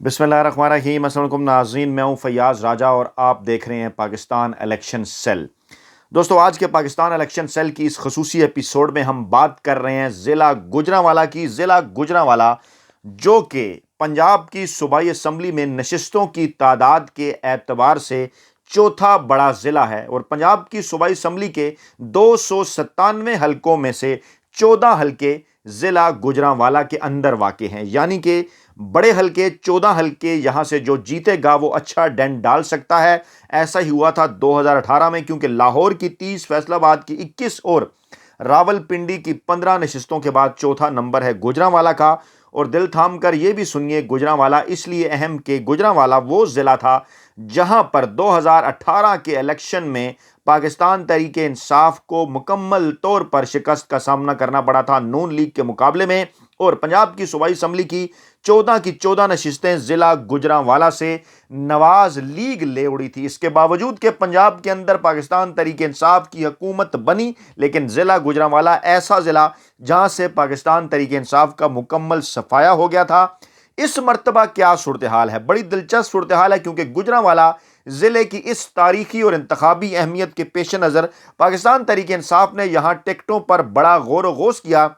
बिस्मिल्लाहिर्रहमानिर्रहीम। अस्सलाम वालेकुम नाज़रीन, मैं हूं फैयाज़ राजा और आप देख रहे हैं पाकिस्तान इलेक्शन सेल। दोस्तों, आज के पाकिस्तान इलेक्शन सेल की इस खसूसी एपिसोड में हम बात कर रहे हैं ज़िला गुजरांवाला की। ज़िला गुजरांवाला जो कि पंजाब की सूबाई असम्बली में नशिस्तों की तादाद के एतबार से चौथा बड़ा ज़िला है और पंजाब की सूबाई असम्बली के 297 हलकों में से 14 हलके ज़िला गुजरांवाला के अंदर वाक़ हैं। यानी कि बड़े हलके 14 हलके यहां से जो जीतेगा वो अच्छा डेंट डाल सकता है। ऐसा ही हुआ था 2018 में, क्योंकि लाहौर की 30, फैसलाबाद की 21 और रावलपिंडी की 15 नशिस्तों के बाद चौथा नंबर है गुजरांवाला का। और दिल थाम कर यह भी सुनिए, गुजरांवाला इसलिए अहम कि गुजरांवाला वो ज़िला था जहां पर 2018 के इलेक्शन में पाकिस्तान तहरीक इंसाफ को मुकम्मल तौर पर शिकस्त का सामना करना पड़ा था नून लीग के मुकाबले में। और पंजाब की सूबाई असम्बली की 14 की 14 नशिस्तें ज़िला गुजरांवाला से नवाज लीग ले उड़ी थी। इसके बावजूद कि पंजाब के अंदर पाकिस्तान तहरीक इंसाफ की हुकूमत बनी, लेकिन ज़िला गुजरांवाला ऐसा ज़िला जहां से पाकिस्तान तहरीक इंसाफ का मुकम्मल सफाया हो गया था। इस मर्तबा क्या सूरत हाल है? बड़ी दिलचस्प सूरत हाल है, क्योंकि गुजरांवाला ज़िले की इस तारीखी और इंतखाबी अहमियत के पेश नज़र पाकिस्तान तहरीक इंसाफ ने यहाँ टिकटों पर बड़ा गौर व गौस किया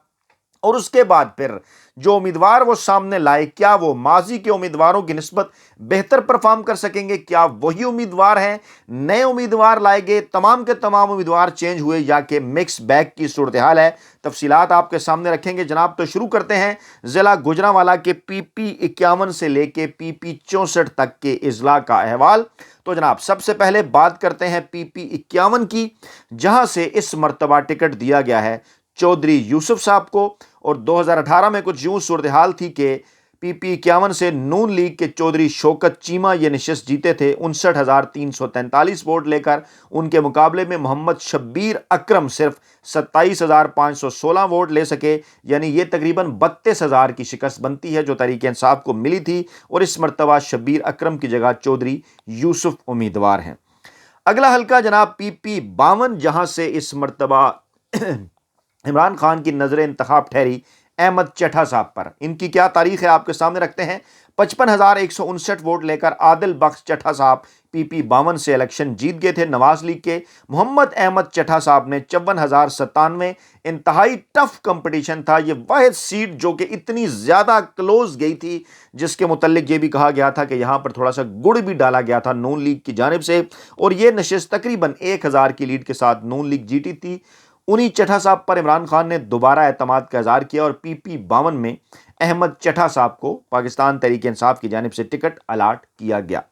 और उसके बाद फिर जो उम्मीदवार वो सामने लाए, क्या वो माजी के उम्मीदवारों की निस्बत बेहतर परफॉर्म कर सकेंगे? क्या वही उम्मीदवार हैं? नए उम्मीदवार लाए गए? तमाम के तमाम उम्मीदवार चेंज हुए या कि मिक्स बैग की सूरत हाल है? तफसीलात आपके सामने रखेंगे जनाब। तो शुरू करते हैं ज़िला गुजरांवाला के PP 51 से लेके PP 64 तक के इजला का अहवाल। तो जनाब, सबसे पहले बात करते हैं PP 51 की, जहां से इस मर्तबा टिकट दिया गया है चौधरी यूसुफ साहब को। और 2018 में कुछ यूं सूरत हाल थी कि PP 51 से नून लीग के चौधरी शौकत चीमा ये नशिस्त जीते थे 59,343 वोट लेकर। उनके मुकाबले में मोहम्मद शब्बीर अकरम सिर्फ 27,516 वोट ले सके। यानी ये तकरीबन 32,000 की शिकस्त बनती है जो तहरीक इंसाफ को मिली थी। और इस मरतबा शब्बीर अकरम की जगह चौधरी यूसुफ उम्मीदवार हैं। अगला हल्का जनाब PP 52, जहां से इस मरतबा इमरान खान की नजर इंतखाब ठहरी अहमद चट्ठा साहब पर। इनकी क्या तारीख है आपके सामने रखते हैं। 55,159 वोट लेकर आदिल बख्श चट्ठा साहब PP 52 से इलेक्शन जीत गए थे नवाज लीग के। मोहम्मद अहमद चट्ठा साहब ने 54,097। इंतहाई टफ कंपटीशन था। ये वाहिद सीट जो कि इतनी ज्यादा क्लोज गई थी, जिसके मुतल्लिक ये भी कहा गया था कि यहां पर थोड़ा सा गुड़ भी डाला गया था नून लीग की जानिब से। और यह नशिस्त तकरीबन 1,000 की लीड के साथ नून लीग जीती थी। उन्हीं चट्ठा साहब पर इमरान खान ने दोबारा एतमाद का इज़हार किया और PP 52 में अहमद चट्ठा साहब को पाकिस्तान तहरीक इंसाफ की जानिब से टिकट अलाट किया गया।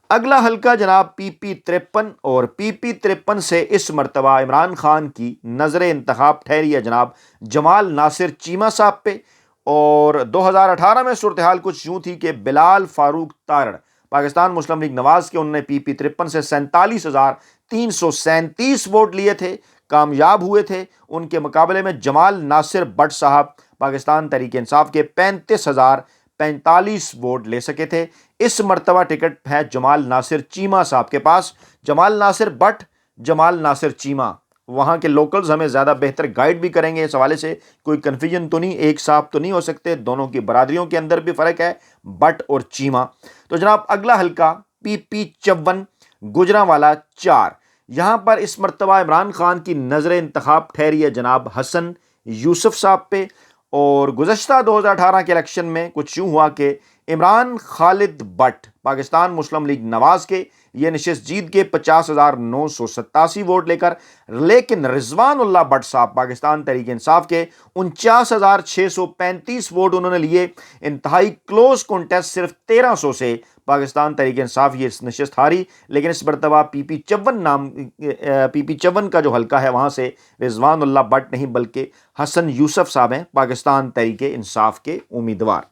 अगला हल्का जनाब PP 53, और PP 53 से इस मरतबा इमरान खान की नजर इंतखाब ठहरी है जनाब जमाल नासिर चीमा साहब पे। और 2018 में सूरत हाल कुछ यूं थी कि बिलाल फारूक तारड़ पाकिस्तान मुस्लिम लीग नवाज के, उन्होंने PP 53 से 47,337 वोट लिए थे, कामयाब हुए थे। उनके मुकाबले में जमाल नासिर बट साहब पाकिस्तान तहरीक इंसाफ के 35,045 वोट ले सके थे। इस मरतबा टिकट है जमाल नासिर चीमा साहब के पास। जमाल नासिर बट, जमाल नासिर चीमा, वहाँ के लोकल्स हमें ज़्यादा बेहतर गाइड भी करेंगे। इस हवाले से कोई कन्फ्यूजन तो नहीं, एक साहब तो नहीं हो सकते, दोनों की बरादरियों के अंदर भी फ़र्क है, बट और चीमा। तो जनाब अगला हल्का PP 54 गुजरांवाला 4, यहाँ पर इस मरतबा इमरान खान की नज़र इंतखाब ठहरी है जनाब हसन यूसुफ साहब पे। और गुज़श्ता 2018 के इलेक्शन में कुछ यूँ हुआ कि Imran Khalid but Pakistan Muslim league Nawaz के ये नशिस्त जीत के 50,987 वोट लेकर। लेकिन रिजवानुल्लाह बट साहब पाकिस्तान तहरीक इंसाफ के 49,635 वोट उन्होंने लिए। इंतहाई क्लोज कॉन्टेस्ट, सिर्फ 1300 से पाकिस्तान तहरीक इंसाफ ये नशिस्त हारी। लेकिन इस मरतबा PP 54 का जो हल्का है वहाँ से रिजवानुल्लाह बट नहीं बल्कि हसन यूसुफ साहब हैं पाकिस्तान तहरीक इंसाफ के उम्मीदवार।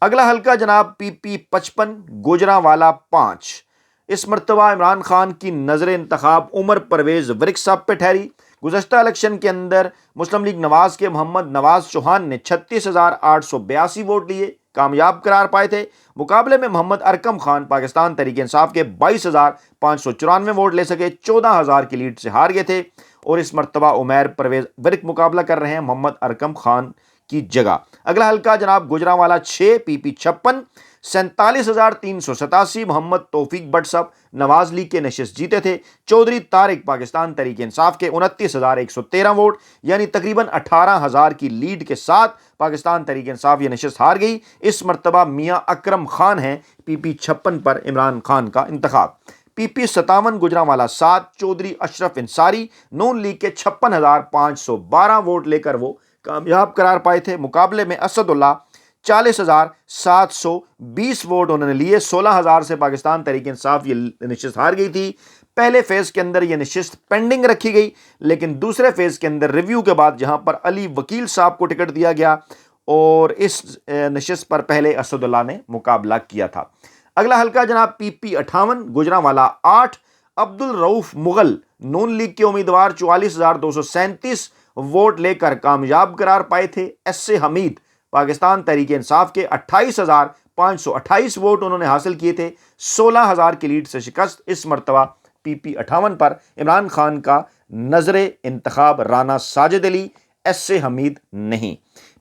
अगला हल्का जनाब PP 55 गुजरांवाला 5, इस मरतबा इमरान खान की नज़र इंतखाब उमर परवेज़ वरिक साहब पे ठहरी। गुज़श्ता इलेक्शन के अंदर मुस्लिम लीग नवाज के मोहम्मद नवाज चौहान ने 36,882 वोट लिए, कामयाब करार पाए थे। मुकाबले में मोहम्मद अरकम खान पाकिस्तान तहरीक इंसाफ के 22,594 वोट ले सके, 14,000 की लीड से हार गए थे। और इस मरतबा उमर परवेज़ वरिक मुकाबला कर रहे हैं मोहम्मद अरकम खान की जगह। अगला हल्का जनाब गुजरांवाला 6 PP 56 47,387 मोहम्मद तौफीक भट्ट साहब नवाज लीग के नशिस्त जीते थे। चौधरी तारिक पाकिस्तान तहरीक इंसाफ के 29,113 वोट यानी तकरीबन 18,000 की लीड के साथ पाकिस्तान तहरीक इंसाफ ये नशिस्त हार गई। इस मरतबा मियां अकरम खान हैं PP 56 पर इमरान खान का इंतखाब। PP 57 गुजरांवाला 7 चौधरी अशरफ इंसारी नून लीग के 56,512 वोट लेकर वो कामयाब करार पाए थे। मुकाबले में असदुल्ला 40,720 वोट उन्होंने लिए। 16,000 से पाकिस्तान तहरीक इंसाफ ये नशिस्त हार गई थी। पहले फेज के अंदर ये नशिस्त पेंडिंग रखी गई, लेकिन दूसरे फेज के अंदर रिव्यू के बाद जहां पर अली वकील साहब को टिकट दिया गया और इस नशिस्त पर पहले असदुल्ला ने मुकाबला किया था। अगला हल्का जनाब PP 58 गुजरांवाला 8 अब्दुल रऊफ मुगल नून लीग के उम्मीदवार 44,237 वोट लेकर कामयाब करार पाए थे। SC हमीद पाकिस्तान तहरीक इंसाफ के 28,528 वोट उन्होंने हासिल किए थे। 16,000 की लीड से शिकस्त। इस मरतबा PP 58 पर इमरान खान का नजरे इंतखाब राना साजिद अली, SC हमीद नहीं।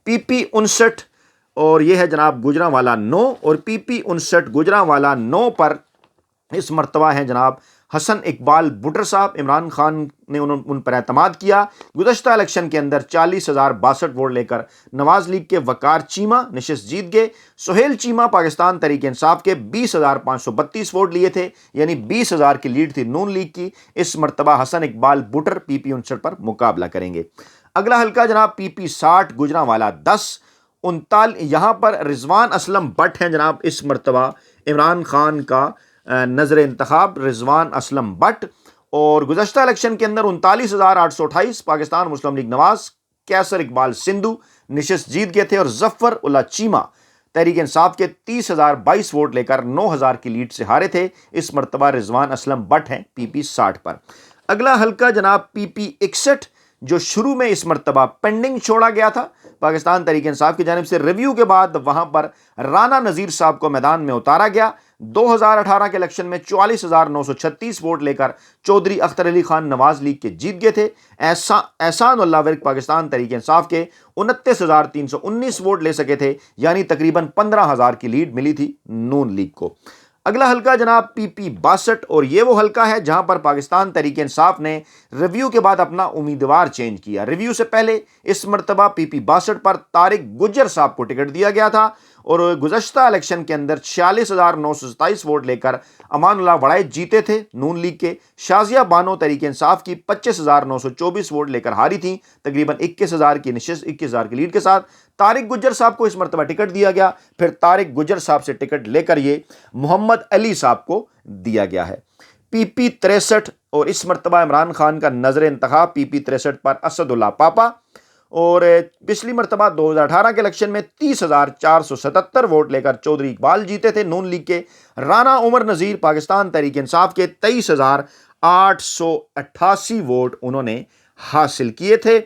PP 59 और यह है जनाब गुजरांवाला 9 और PP 59 गुजरांवाला 9 पर इस मरतबा है जनाब हसन इकबाल बुटर साहब। इमरान खान ने उन पर एतमाद किया। गुज़श्ता इलेक्शन के अंदर 40,062 वोट लेकर नवाज लीग के वकार चीमा नशिस्त जीत गए। सुहेल चीमा पाकिस्तान तहरीक इंसाफ के 20,532 वोट लिए थे यानी 20,000 की लीड थी नून लीग की। इस मरतबा हसन इकबाल बुटर PP 59 पर मुकाबला करेंगे। अगला हल्का जनाब PP 60 गुजरांवाला 10 यहाँ पर रिजवान असलम भट्ट हैं जनाब। इस मरतबा इमरान खान का नजर इंतखाब रिजवान असलम भट्ट और गुज़श्ता इलेक्शन के अंदर 39,828 पाकिस्तान मुस्लिम लीग नवाज कैसर इकबाल सिंधु नशिस्त जीत गए थे और जफर उल्ला चीमा तहरीक इंसाफ के 30,022 वोट लेकर 9,000 की लीड से हारे थे। इस मरतबा रिजवान असलम भट्ट हैं PP 60 पर। अगला हल्का जनाब PP 61 जो शुरू में इस मरतबा पेंडिंग छोड़ा गया था पाकिस्तान तहरीक इंसाफ की जानिब से। रिव्यू के बाद वहां पर राना नजीर साहब को मैदान में उतारा गया। 2018 के इलेक्शन में 44,936 वोट लेकर चौधरी अख्तर अली खान नवाज लीग के जीत गए थे। एहसान उल्लाह विर्क पाकिस्तान तहरीक इंसाफ के 29,319 वोट ले सके थे यानी तकरीबन 15,000 की लीड मिली थी नून लीग को। अगला हल्का जनाब PP 62 और ये वो हल्का है जहां पर पाकिस्तान तहरीक इंसाफ ने रिव्यू के बाद अपना उम्मीदवार चेंज किया। रिव्यू से पहले इस मरतबा PP 62 पर तारिक गुज्जर साहब को टिकट दिया गया था और गुज़श्ता इलेक्शन के अंदर 46,927 वोट लेकर अमानुल्लाह वड़ाइद जीते थे नून लीग के। शाजिया बानो तहरीक इंसाफ की 25,924 वोट लेकर हारी थी तकरीबन 21,000 की नशिस्त 21,000 की लीड के साथ। तारिक गुज्जर साहब को इस मरतबा टिकट दिया गया। फिर तारिक गुज्जर साहब से टिकट लेकर ये मोहम्मद अली साहब को दिया गया है। PP 63 और इस मरतबा इमरान खान का नजर इंतखाब PP 63 पर असदुल्ला पापा और पिछली मरतबा 2018 के इलेक्शन में 30,477 वोट लेकर चौधरी इकबाल जीते थे नून लीग के। राना उमर नज़ीर पाकिस्तान तहरीक इंसाफ के 23,888 वोट उन्होंने हासिल किए थे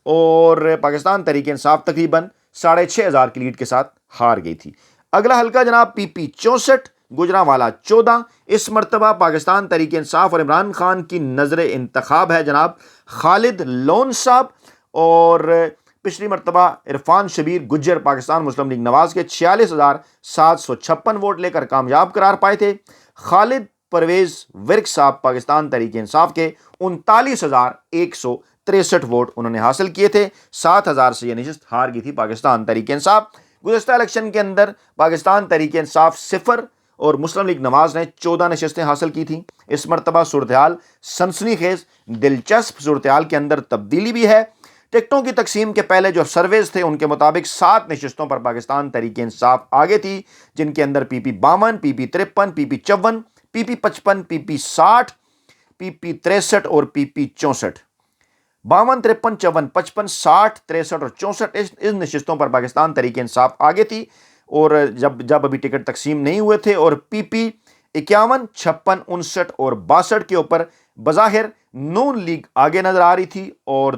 और पाकिस्तान तहरीक इंसाफ तकरीबन 6,500 की लीड के साथ हार गई थी। अगला हल्का जनाब PP 64 गुजरांवाला 14 इस मरतबा पाकिस्तान तहरीक इंसाफ और इमरान खान की नजर इंतखाब है जनाब खालिद लोन साहब और पिछली मरतबा इरफान शबीर गुज्जर पाकिस्तान मुस्लिम लीग नवाज के 46,756 वोट लेकर कामयाब करार पाए थे। खालिद परवेज विर्क साहब पाकिस्तान तहरीक इंसाफ के 39,163 वोट उन्होंने हासिल किए थे। 7,000 से यह नशिस्त हार गई थी पाकिस्तान तहरीक इंसाफ। गुज़श्ता इलेक्शन के अंदर पाकिस्तान तहरीक इंसाफ 0 और मुस्लिम लीग नवाज ने 14 नशिस्तें हासिल की थी। इस मरतबा सूरत-ए-हाल सनसनीखेज दिलचस्प सूरत-ए-हाल के अंदर तब्दीली भी है। टिकटों की तकसीम के पहले जो सर्वेज थे उनके मुताबिक 7 नशिस्तों पर पाकिस्तान तहरीक इंसाफ आगे थी जिनके अंदर PP 52 PP 53 PP 54 PP 55 PP 60 PP 63 और PP 64 52 53 54 55 60 63 और 64 इस नशिस्तों पर पाकिस्तान तहरीक इंसाफ आगे थी और जब अभी टिकट तकसीम नहीं हुए थे और PP 51 56 59 और 62 के ऊपर बज़ाहिर नून लीग आगे नजर आ रही थी और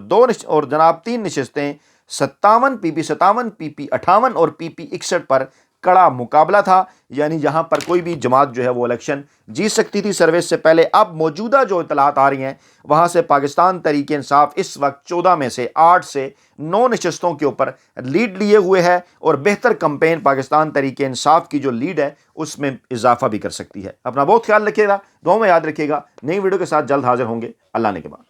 जनाब 3 नशिस्तें 57 PP 57 PP 58 और PP 61 पर کڑا مقابلہ تھا، یعنی یہاں پر کوئی بھی جماعت جو ہے وہ الیکشن جیت سکتی تھی سروس سے پہلے۔ اب موجودہ جو اطلاعات آ رہی ہیں وہاں سے پاکستان تحریک انصاف اس وقت 14 میں سے 8 سے 9 نشستوں کے اوپر لیڈ لیے ہوئے ہے، اور بہتر کمپین پاکستان تحریک انصاف کی جو لیڈ ہے اس میں اضافہ بھی کر سکتی ہے۔ اپنا بہت خیال رکھیے گا، دعاؤں میں یاد رکھیے گا۔ نئی ویڈیو کے ساتھ جلد حاضر ہوں گے، اللہ نے کے بعد۔